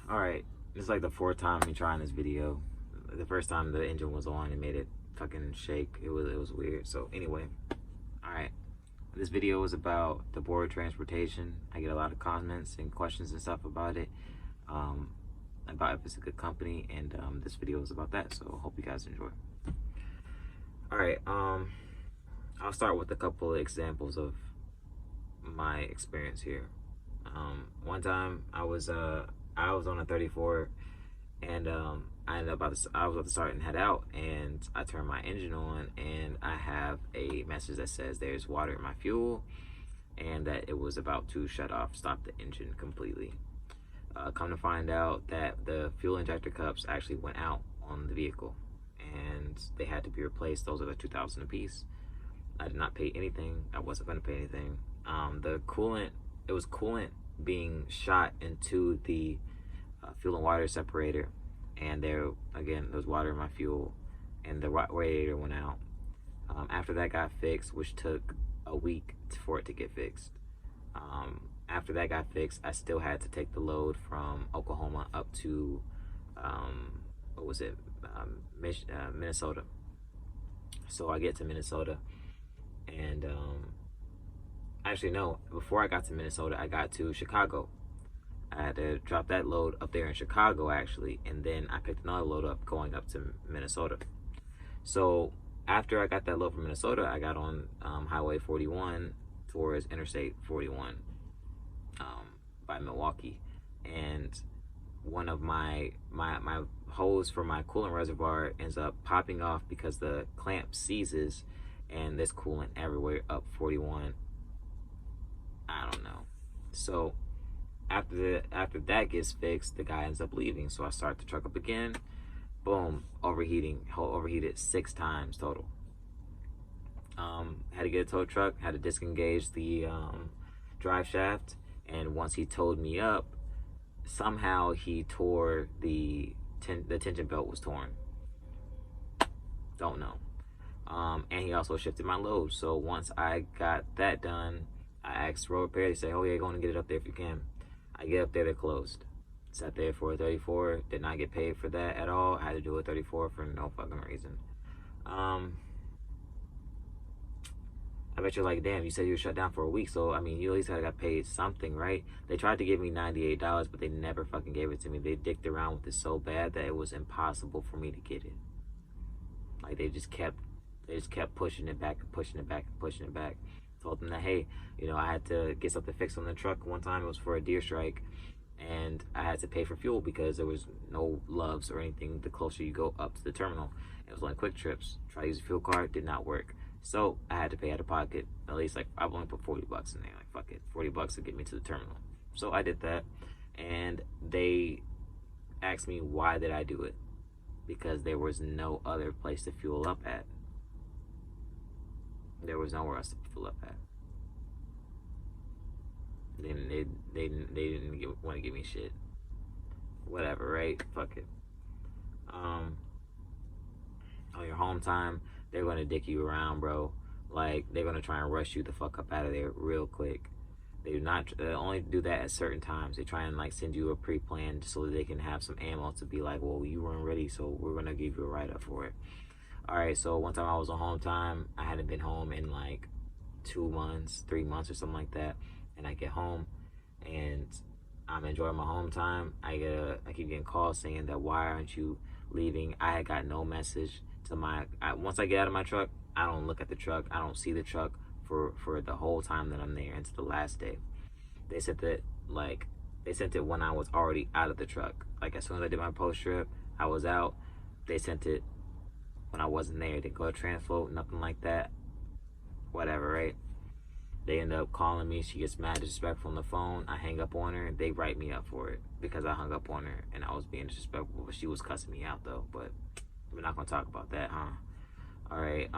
Alright, it's like the fourth time me trying this video. The first time the engine was on, it made it fucking shake. It was weird. So anyway, alright. This video is about Deboer transportation. I get a lot of comments and questions and stuff about it. About if it's a good company, and this video is about that. So hope you guys enjoy. Alright, I'll start with a couple of examples of my experience here. One time I was on a 34, and I was about to start and head out, and I turned my engine on, and I have a message that says there's water in my fuel, and that it was about to stop the engine completely. Come to find out that the fuel injector cups actually went out on the vehicle, and they had to be replaced. Those are the $2,000 a piece. I did not pay anything. I wasn't going to pay anything. The coolant, it was coolant being shot into the fuel and water separator, and there was water in my fuel, and the radiator went out. After that got fixed, which took a week for it to get fixed. After that got fixed, I still had to take the load from Oklahoma up to Minnesota. So I get to Minnesota, and actually no, before I got to Minnesota, I got to Chicago. I had to drop that load up there in Chicago, actually, and then I picked another load up going up to Minnesota. So after I got that load from Minnesota, I got on Highway 41 towards Interstate 41 by Milwaukee, and one of my hose for my coolant reservoir ends up popping off because the clamp seizes, and there's coolant everywhere up 41. I don't know. So after that gets fixed, the guy ends up leaving. So I start the truck up again. Boom, overheated 6 times total. Had to get a tow truck, had to disengage the drive shaft, and once he towed me up, somehow he tore the tension belt was torn. Don't know. And he also shifted my load. So once I got that done, I asked road repair. They say, "Oh yeah, go on and get it up there if you can." I get up there, they're closed. Sat there for a 34, did not get paid for that at all. I had to do a 34 for no fucking reason. I bet you're like, damn, you said you were shut down for a week, so I mean, you at least got paid something, right? They tried to give me $98, but they never fucking gave it to me. They dicked around with it so bad that it was impossible for me to get it. Like they just kept pushing it back and pushing it back and pushing it back. Told them that, hey, I had to get something fixed on the truck. One time it was for a deer strike, and I had to pay for fuel because there was no Loves or anything the closer you go up to the terminal. It was only quick trips. Try to use a fuel card, did not work. So I had to pay out of pocket. At least, like, I've only put $40 in there. Like, fuck it, $40 to get me to the terminal. So I did that, and they asked me why did I do it, because there was no other place to fuel up at. There was nowhere else to fuel up at. Then they didn't want to give me shit. Whatever, right? Fuck it. On your home time, they're gonna dick you around, bro. Like, they're gonna try and rush you the fuck up out of there real quick. They only do that at certain times. They try and like send you a pre-plan so that they can have some ammo to be like, well, you weren't ready, so we're gonna give you a write-up for it. Alright, so one time I was on home time. I hadn't been home in like 2 months, 3 months or something like that. And I get home, and I'm enjoying my home time. I keep getting calls saying that, why aren't you leaving? I had got no message to once I get out of my truck, I don't look at the truck. I don't see the truck for the whole time that I'm there until the last day. They sent it when I was already out of the truck. Like, as soon as I did my post trip, I was out. They sent it when I wasn't there. They didn't go to Transfloat, nothing like that. Whatever, right? They end up calling me. She gets mad, disrespectful on the phone. I hang up on her. They write me up for it because I hung up on her and I was being disrespectful. But she was cussing me out though. But we're not gonna talk about that, huh? All right.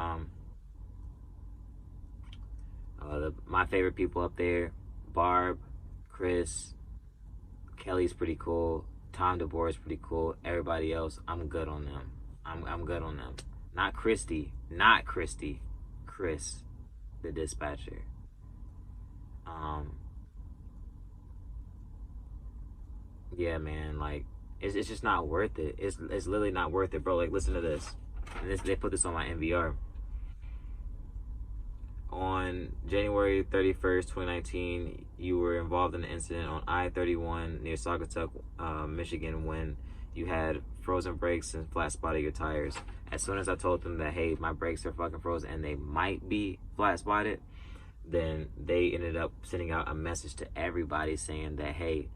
My favorite people up there: Barb, Chris, Kelly's pretty cool. Tom Deboer is pretty cool. Everybody else, I'm good on them. I'm good on them. Not Christy. Chris, the dispatcher. yeah, man, like it's just not worth it. It's literally not worth it, bro. Like, listen to this. And they put this on my NVR. On January 31st, 2019, you were involved in an incident on I-31 near Saugatuck, Michigan, when you had frozen brakes and flat spotted your tires. As soon as I told them that, hey, my brakes are fucking frozen and they might be flat spotted, then they ended up sending out a message to everybody saying that, hey,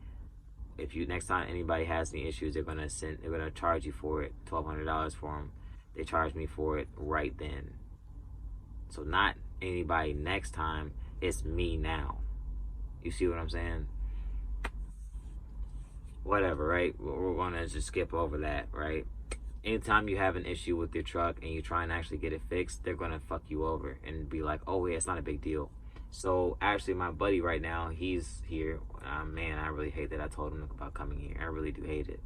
if you next time anybody has any issues, they're gonna charge you for it, $1,200 for them. They charged me for it right then. So not anybody next time, it's me now. You see what I'm saying? Whatever, right? We're gonna just skip over that, right? Anytime you have an issue with your truck and you try and actually get it fixed, they're gonna fuck you over and be like, oh yeah, it's not a big deal. So actually my buddy right now, he's here. Man, I really hate that I told him about coming here. I really do hate it.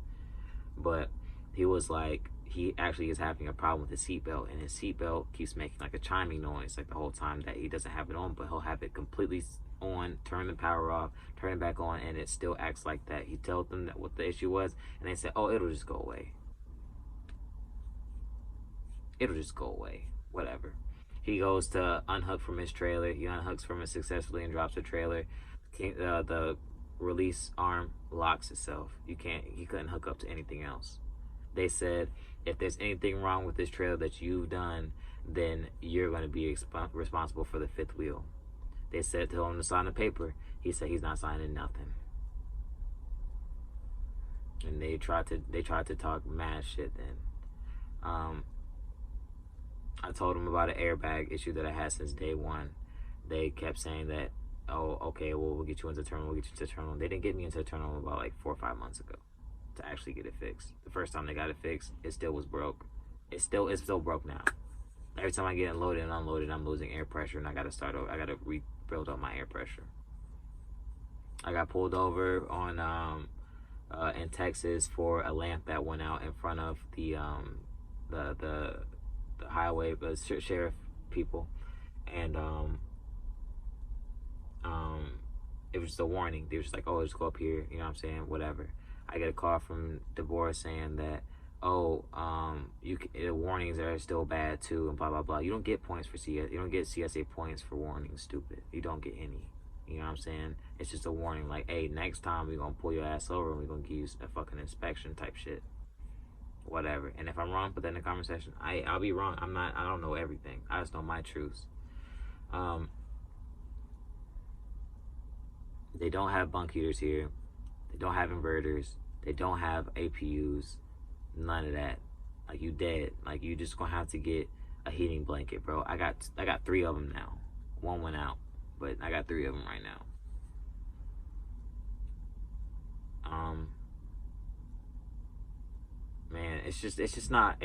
But he was like, he actually is having a problem with his seatbelt, and his seatbelt keeps making like a chiming noise like the whole time that he doesn't have it on, but he'll have it completely on, turn the power off, turn it back on, and it still acts like that. He told them that what the issue was, and they said, oh, it'll just go away. It'll just go away. Whatever. He goes to unhook from his trailer. He unhooks from it successfully and drops the trailer. The release arm locks itself. He couldn't hook up to anything else. They said, if there's anything wrong with this trailer that you've done, then you're going to be responsible for the fifth wheel. They said to him to sign a paper. He said he's not signing nothing. And they tried to talk mad shit then. I told them about an airbag issue that I had since day one. They kept saying that, oh, okay, well, we'll get you into the terminal, we'll get you into the terminal. They didn't get me into the terminal about like 4 or 5 months ago to actually get it fixed. The first time they got it fixed, it still was broke. It's still broke now. Every time I get unloaded and unloaded, I'm losing air pressure, and I gotta start over. I gotta rebuild up my air pressure. I got pulled over on in Texas for a lamp that went out in front of the highway, the sheriff people, and it was just a warning. They were just like, oh, just go up here, you know what I'm saying, whatever. I get a call from Deboer saying that, oh, the warnings are still bad too, and blah blah blah. You don't get points for CS. You don't get CSA points for warnings. Stupid. You don't get any. You know what I'm saying? It's just a warning. Like, hey, next time we're gonna pull your ass over and we're gonna give you a fucking inspection type shit. Whatever. And if I'm wrong, put that in the comment section. I'll be wrong. I don't know everything. I just know my truths. They don't have bunk heaters here. They don't have inverters. They don't have APUs. None of that. Like, you dead. Like, you just gonna have to get a heating blanket, bro. I got 3 of them now. One went out, but I got 3 of them right now. Man, it's just not,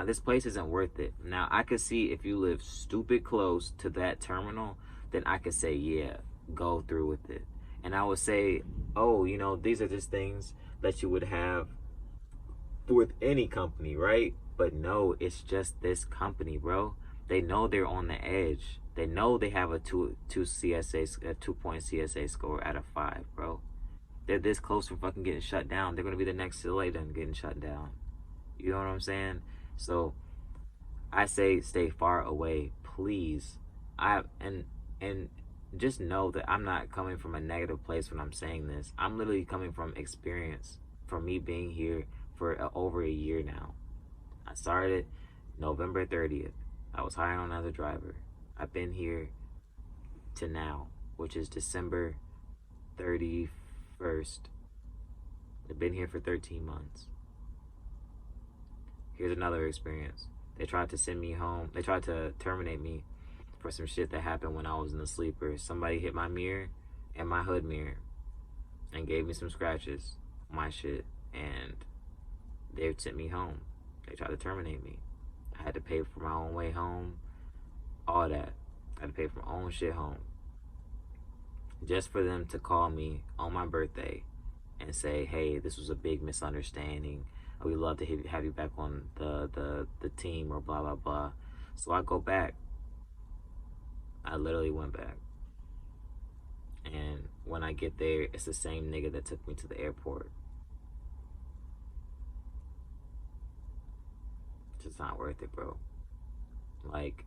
this place isn't worth it. Now, I could see if you live stupid close to that terminal, then I could say, yeah, go through with it. And I would say, oh, you know, these are just things that you would have with any company, right? But no, it's just this company, bro. They know they're on the edge. They know they have a 2 point CSA score out of 5, bro. They're this close from fucking getting shut down. They're gonna be the next delay done getting shut down. You know what I'm saying? So I say stay far away, please. And just know that I'm not coming from a negative place when I'm saying this. I'm literally coming from experience, from me being here for over a year now. I started November 30th. I was hiring another driver. I've been here to now, which is December 31st. I've been here for 13 months. Here's another experience. They tried to send me home. They tried to terminate me for some shit that happened when I was in the sleeper. Somebody hit my mirror and my hood mirror and gave me some scratches on my shit, and they sent me home. They tried to terminate me. I had to pay for my own way home, all that. I had to pay for my own shit home. Just for them to call me on my birthday and say, hey, this was a big misunderstanding. We'd love to have you back on the team, or blah, blah, blah. So I go back. I literally went back. And when I get there, it's the same nigga that took me to the airport. Just not worth it, bro. Like,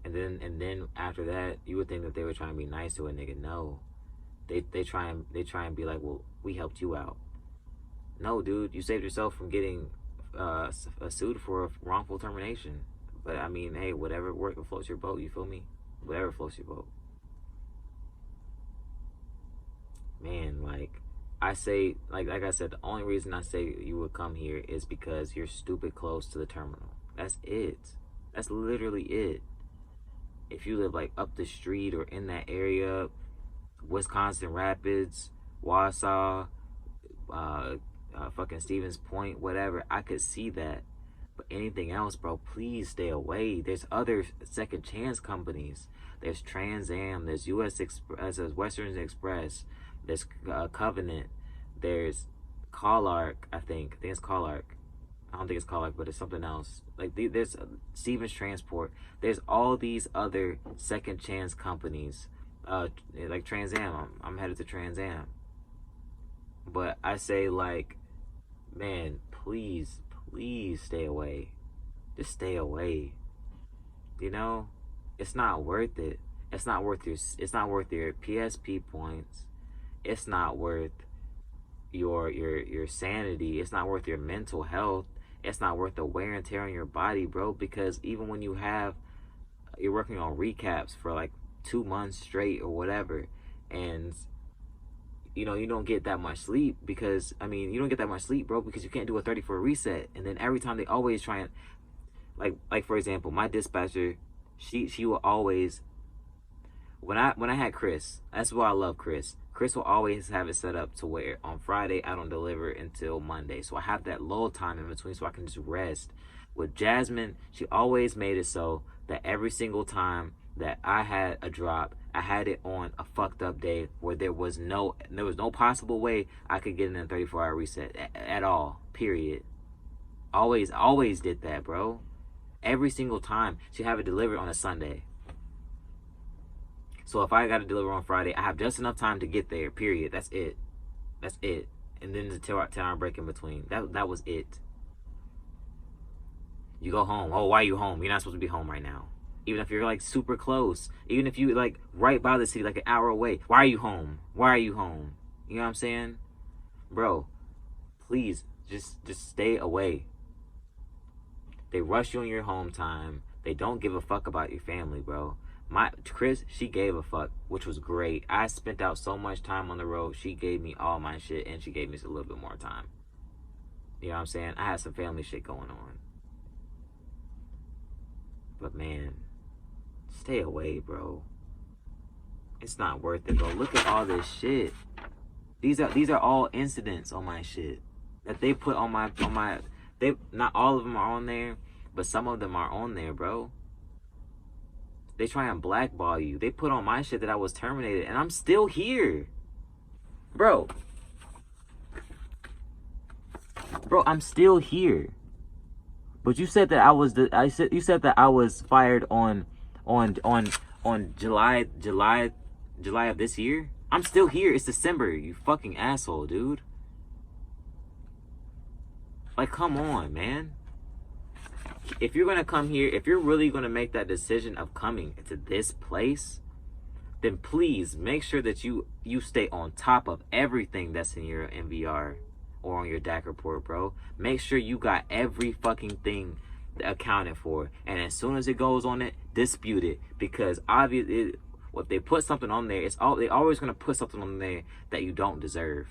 and then after that, you would think that they were trying to be nice to a nigga. No, they try and be like, well, we helped you out. No, dude, you saved yourself from getting sued for wrongful termination. But I mean, hey, whatever floats your boat. You feel me? Whatever floats your boat. Man, like I say, like I said, the only reason I say you would come here is because you're stupid close to the terminal. That's it. That's literally it. If you live like up the street or in that area, Wisconsin Rapids, Wausau, fucking Stevens Point, whatever, I could see that. But anything else, bro, please stay away. There's other second chance companies. There's Trans Am, there's US Express, there's Western Express, there's Covenant, there's Callark, I think it's Callark. I don't think it's Callark, but it's something else. Like there's Stevens Transport. There's all these other second chance companies. Like Trans Am. I'm headed to Trans Am. But I say, like, man, please stay away. Just stay away. You know, it's not worth it. It's not worth your PSP points. It's not worth your sanity. It's not worth your mental health. It's not worth the wear and tear on your body, bro, because even when you're working on recaps for like 2 months straight or whatever, and you know, you don't get that much sleep because, I mean, you don't get that much sleep, bro, because you can't do a 34 reset. And then every time they always try and, like for example, my dispatcher, she will always, when I had Chris, that's why I love Chris. Chris will always have it set up to where on Friday I don't deliver until Monday. So I have that lull time in between so I can just rest. With Jasmine, she always made it so that every single time that I had a drop, I had it on a fucked up day where there was no possible way I could get in a 34-hour reset at all, period. Always did that, bro. Every single time. She'd have it delivered on a Sunday. So if I got to deliver on Friday, I have just enough time to get there, period. That's it. And then the 10-hour break in between. That was it. You go home. Oh, why are you home? You're not supposed to be home right now. Even if you're like super close. Even if you like right by the city, like an hour away. Why are you home? You know what I'm saying? Bro, please, just stay away. They rush you on your home time. They don't give a fuck about your family, bro. Chris, she gave a fuck, which was great. I spent out so much time on the road. She gave me all my shit, and she gave me a little bit more time. You know what I'm saying? I had some family shit going on. But man, stay away, bro. It's not worth it, bro. Look at all this shit. These are all incidents on my shit that they put on my they, not all of them are on there, but some of them are on there, bro. They try and blackball you. They put on my shit that I was terminated, and I'm still here. Bro, I'm still here. But you said that you said that I was fired on July of this year. I'm still here. It's December, you fucking asshole, dude. Like, come on, man. If you're gonna come here, if you're really gonna make that decision of coming to this place, then please make sure that you stay on top of everything that's in your MVR or on your DAC report, bro. Make sure you got every fucking thing accounted for, and as soon as it goes on it, dispute it, because obviously, if they put something on there, they always gonna put something on there that you don't deserve.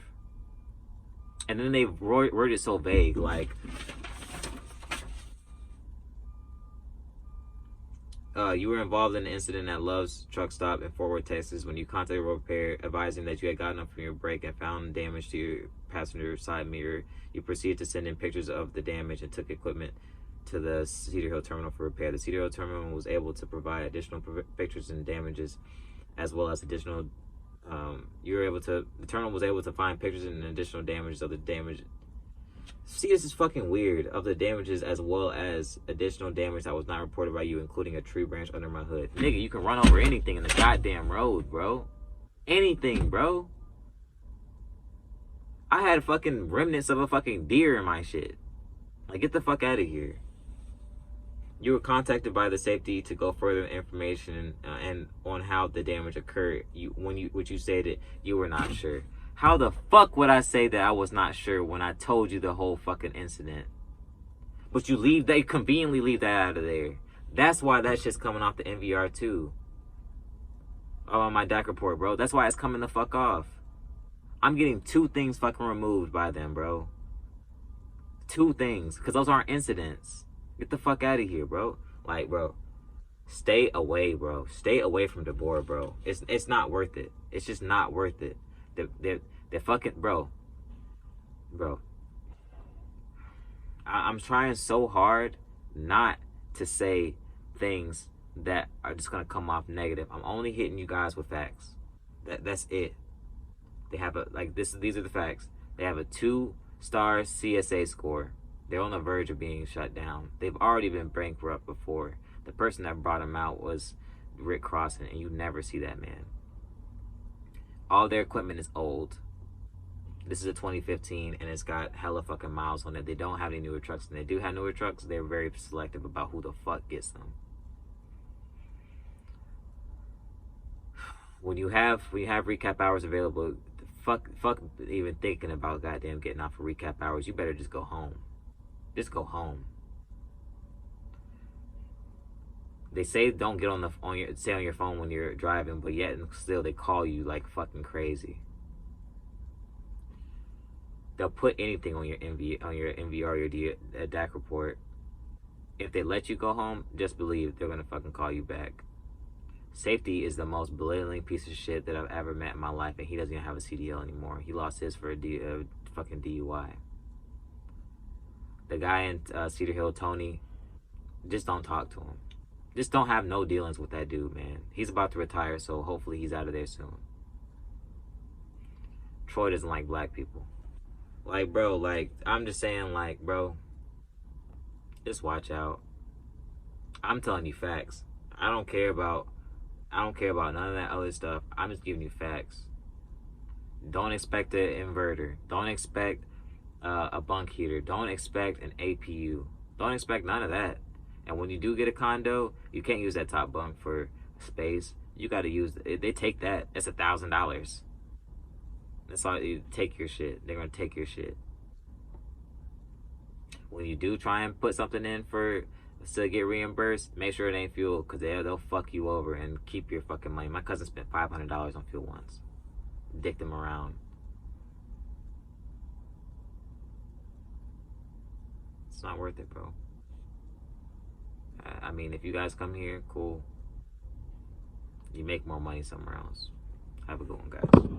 And then they worded it so vague, like, you were involved in an incident at Love's truck stop in Fort Worth, Texas, when you contacted road repair, advising that you had gotten up from your break and found damage to your passenger side mirror. You proceeded to send in pictures of the damage and took equipment to the Cedar Hill terminal for repair. The Cedar Hill terminal was able to provide additional pictures and damages, as well as additional. The terminal was able to find pictures and additional damages of the damage. See, this is fucking weird, of the damages, as well as additional damage that was not reported by you, including a tree branch under my hood. Nigga, you can run over anything in the goddamn road, bro. Anything, bro. I had fucking remnants of a fucking deer in my shit. Like, get the fuck out of here. You were contacted by the safety to go further information and on how the damage occurred. What you stated, you were not sure. How the fuck would I say that I was not sure when I told you the whole fucking incident? But they conveniently leave that out of there. That's why that shit's coming off the NVR too. On my DAC report, bro. That's why it's coming the fuck off. I'm getting 2 things fucking removed by them, bro. 2 things. Because those aren't incidents. Get the fuck out of here, bro. Like, bro. Stay away, bro. Stay away from Deboer, bro. It's not worth it. It's just not worth it. They're fucking, bro. Bro. I'm trying so hard not to say things that are just gonna come off negative. I'm only hitting you guys with facts. That's it. They have these are the facts. They have a 2-star CSA score. They're on the verge of being shut down. They've already been bankrupt before. The person that brought them out was Rick Crossan, and you never see that man. All their equipment is old. This is a 2015, and it's got hella fucking miles on it. They don't have any newer trucks, and they do have newer trucks. They're very selective about who the fuck gets them. When you have recap hours available, fuck even thinking about goddamn getting off for recap hours. You better just go home. Just go home. They say don't get on your phone when you're driving, but yet and still they call you like fucking crazy. They'll put anything on your NVR, your DAC report. If they let you go home, just believe they're gonna fucking call you back. Safety is the most belittling piece of shit that I've ever met in my life, and he doesn't even have a CDL anymore. He lost his for a fucking DUI. The guy in Cedar Hill, Tony, just don't talk to him. Just don't have no dealings with that dude, man. He's about to retire, so hopefully he's out of there soon. Troy doesn't like black people. Like, bro, like, I'm just saying, like, bro, just watch out. I'm telling you facts. I don't care about none of that other stuff. I'm just giving you facts. Don't expect an inverter. Don't expect a bunk heater. Don't expect an APU. Don't expect none of that. And when you do get a condo, you can't use that top bunk for space. You got to use they take that. It's $1,000. That's all. You take your shit. They're gonna take your shit. When you do try and put something in to get reimbursed, make sure it ain't fuel, because they'll fuck you over and keep your fucking money. My cousin spent $500 on fuel once. Dicked him around. It's not worth it, bro. I mean, if you guys come here, cool. You make more money somewhere else. Have a good one, guys.